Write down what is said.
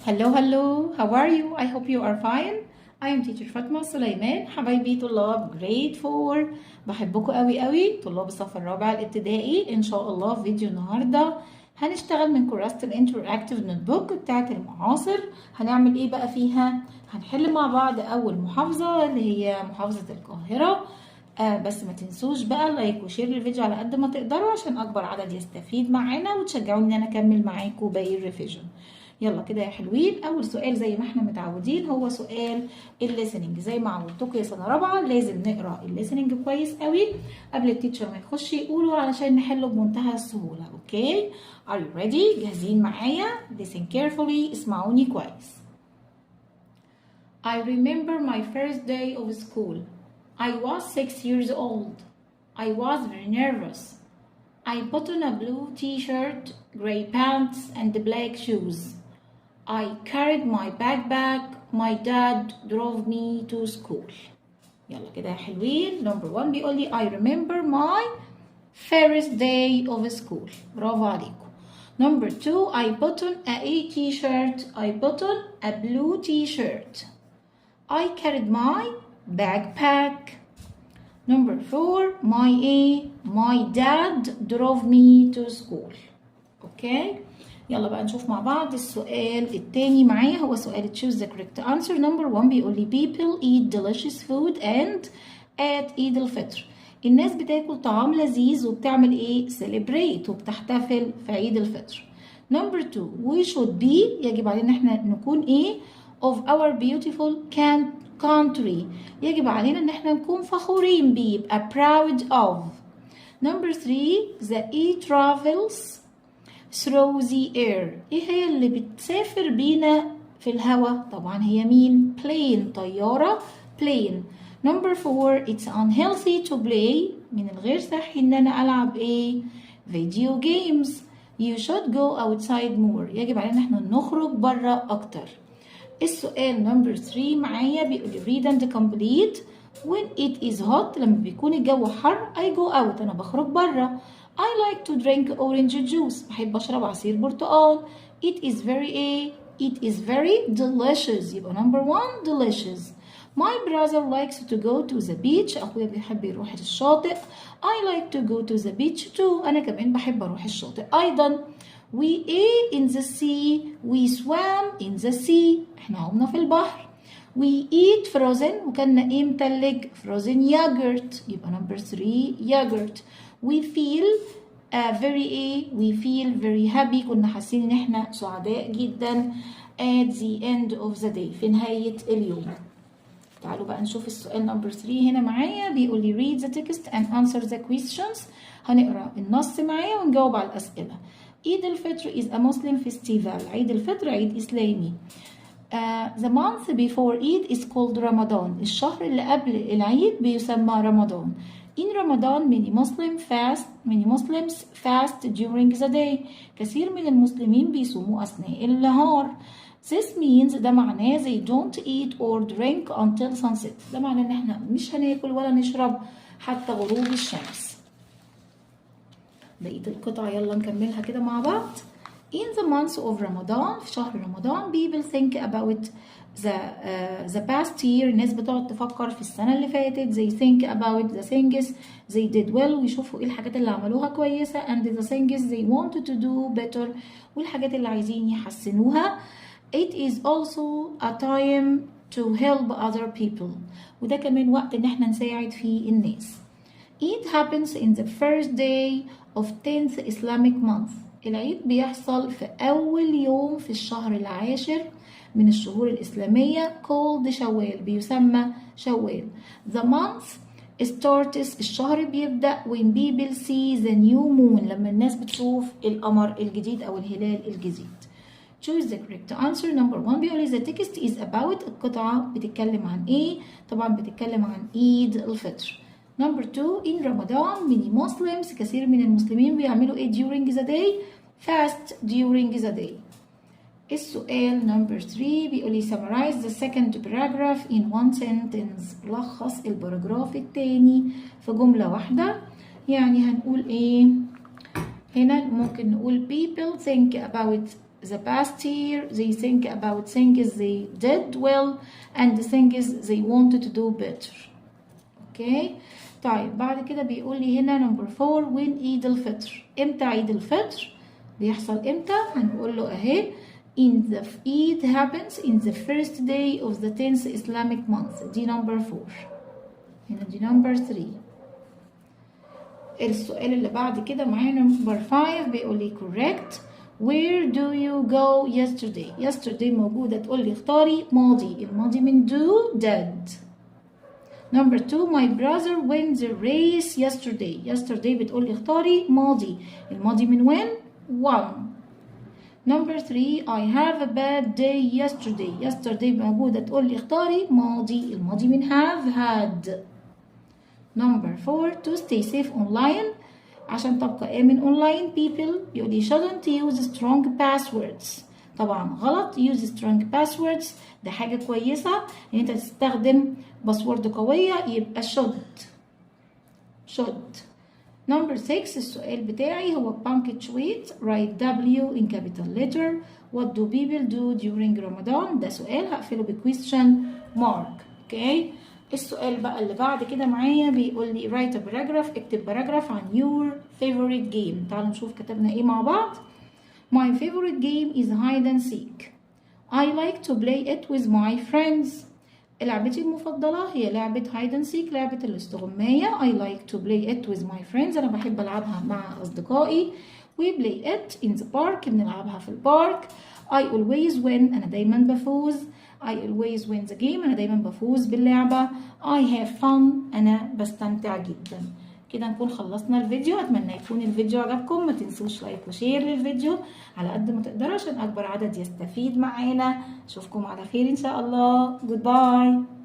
Hello, how are you? I hope you are fine. I am teacher فاطمة سليمان. حبايبي طلاب grade 4 بحبكم قوي طلاب الصف الرابع الابتدائي. ان شاء الله في فيديو النهارده هنشتغل من كراسة الانتراكتيف نوت بوك بتاعت المعاصر. هنعمل ايه بقى فيها؟ هنحل مع بعض اول محافظة اللي هي محافظة القاهرة. بس ما تنسوش بقى لايك وشير للفيديو على قد ما تقدروا عشان اكبر عدد يستفيد معانا وتشجعوني ان انا اكمل معاكم باقي الريفيجن. يلا كده يا حلوين. اول سؤال زي ما احنا متعودين هو سؤال الليسننج. زي ما عودتكم يا سنه رابعه لازم نقرا الليسننج كويس قوي قبل التيتشر ما يخش يقوله علشان نحله بمنتهى السهوله. اوكي، are you ready؟ جاهزين معايا؟ listen carefully، اسمعوني كويس. I remember my first day of school. I was 6 years old. I was very nervous. I put on a blue t-shirt, gray pants and black shoes. I carried my backpack. My dad drove me to school. يلا كده يا حلوين. Number 1 بيقول لي I remember my first day of school. برافو عليكم. Number 2 I put on a t-shirt. I put on a blue t-shirt. I carried my backpack. Number 4 my dad drove me to school. Okay. يلا بقى نشوف مع بعض السؤال التاني معايا. هو سؤال choose the correct answer. Number 1 بيقول لي people eat delicious food and at عيد الفطر. الناس بتاكل طعام لذيذ وبتعمل ايه؟ celebrate وبتحتفل في عيد الفطر. Number 2 we should be يجب علينا احنا نكون ايه؟ of our beautiful country. يجب علينا ان احنا نكون فخورين بيه، يبقى proud of. Number 3 the e travels through the air. ايه هي اللي بتسافر بينا في الهواء؟ طبعا هي مين؟ plane، طيارة plane. Number 4 it's unhealthy to play. من الغير صحي ان انا العب ايه؟ video games. You should go outside more. يجب علينا احنا نخرج بره اكتر. السؤال number 3 معايا بيقول read and complete. when it is hot لما بيكون الجو حر I go out انا بخرج بره. I like to drink orange juice. بحب أشرب عصير برتقال. It is very delicious. يبقى number 1 delicious. My brother likes to go to the beach. أخويا بيحب يروح الشاطئ. I like to go to the beach too. أنا كمان بحب أروح الشاطئ أيضا. We ate in the sea. We swam in the sea. إحنا عمنا في البحر. We eat frozen وكلنا إيه متلج؟ frozen yogurt. يبقى number 3 yogurt. we feel very happy. كنا حاسين ان احنا سعداء جدا at the end of the day في نهاية اليوم. تعالوا بقى نشوف السؤال number 3 هنا معايا. بيقول لي read the text and answer the questions. هنقرأ النص معايا ونجاوب على الأسئلة. عيد الفطر is a Muslim festival. عيد الفطر عيد إسلامي. The month before Eid is called Ramadan. الشهر اللي قبل العيد بيسمى رمضان. In Ramadan many Muslims fast during the day. كثير من المسلمين بيصوموا أثناء النهار. This means ده معناه they don't eat or drink until sunset. ده معناه إن إحنا مش هناكل ولا نشرب حتى غروب الشمس. بقية القطعة يلا نكملها كده مع بعض. In the month of Ramadan في شهر رمضان people think about the past year. الناس بتقعد تفكر في السنة اللي فاتت. They think about the things they did well. ويشوفوا ايه الحاجات اللي عملوها كويسة and the things they wanted to do better. والحاجات اللي عايزين يحسنوها. It is also a time to help other people. وده كمان وقت ان احنا نساعد فيه الناس. It happens in the first day of 10th Islamic month. العيد بيحصل في أول يوم في الشهر العاشر من الشهور الإسلامية called شوال. بيسمى شوال. The month starts الشهر بيبدأ when people see the new moon. لما الناس بتشوف القمر الجديد أو الهلال الجديد. Choose the correct answer. Number 1 بيقول the text is about. القطعة بتتكلم عن إيه؟ طبعا بتتكلم عن عيد الفطر. Number 2 in Ramadan many Muslims. كثير من المسلمين بيعملوا إيه during the day؟ fast during the day. السؤال number 3 بيقول لي summarize the second paragraph in one sentence. لخص الباراجراف التاني في جملة واحدة. يعني هنقول ايه هنا؟ ممكن نقول people think about the past year, they think about things they did well and things they wanted to do better. اوكي طيب بعد كده بيقول لي هنا نمبر 4 when عيد الفطر. امتى عيد الفطر؟ بيحصل امتى؟ هنقول له اهي in the Eid happens in the first day of the 10th Islamic month. دي نمبر 4. هنا دي نمبر 3. السؤال اللي بعد كده معانا نمبر 5 بيقول لي correct. Where do you go yesterday؟ yesterday موجودة تقول لي اختاري ماضي. الماضي من do did. Number 2 my brother won the race yesterday. yesterday بتقول لي اختاري ماضي. الماضي من when won. Number 3 I have a bad day yesterday. yesterday موجودة تقول لي اختاري ماضي. الماضي من have had. Number 4 to stay safe online. عشان تبقى آمن online people بيقول لي shouldn't use strong passwords. طبعا غلط. use strong passwords ده حاجة كويسة ان انت تستخدم باسورد قوية يبقى should. Number 6 السؤال بتاعي هو punctuate. write W in capital letter. What do people do during Ramadan؟ ده سؤال هقفله ب question mark. اوكي السؤال بقى اللي بعد كده معايا بيقول لي write a paragraph. اكتب باراجراف عن your favorite game. تعالوا نشوف كتبنا ايه مع بعض. My favorite game is hide and seek. I like to play it with my friends. لعبتي المفضلة هي لعبة hide and seek. لعبة الاستغماية. I like to play it with my friends. أنا بحب ألعبها مع أصدقائي. We play it in the park. بنلعبها في البارك. I always win. أنا دايما بفوز. I always win the game. أنا دايما بفوز باللعبة. I have fun. أنا بستمتع جدا. كده نكون خلصنا الفيديو. أتمنى يكون الفيديو عجبكم. ما تنسوش لايك وشير للفيديو على قد ما تقدروا عشان أكبر عدد يستفيد معانا. أشوفكم على خير إن شاء الله. Goodbye.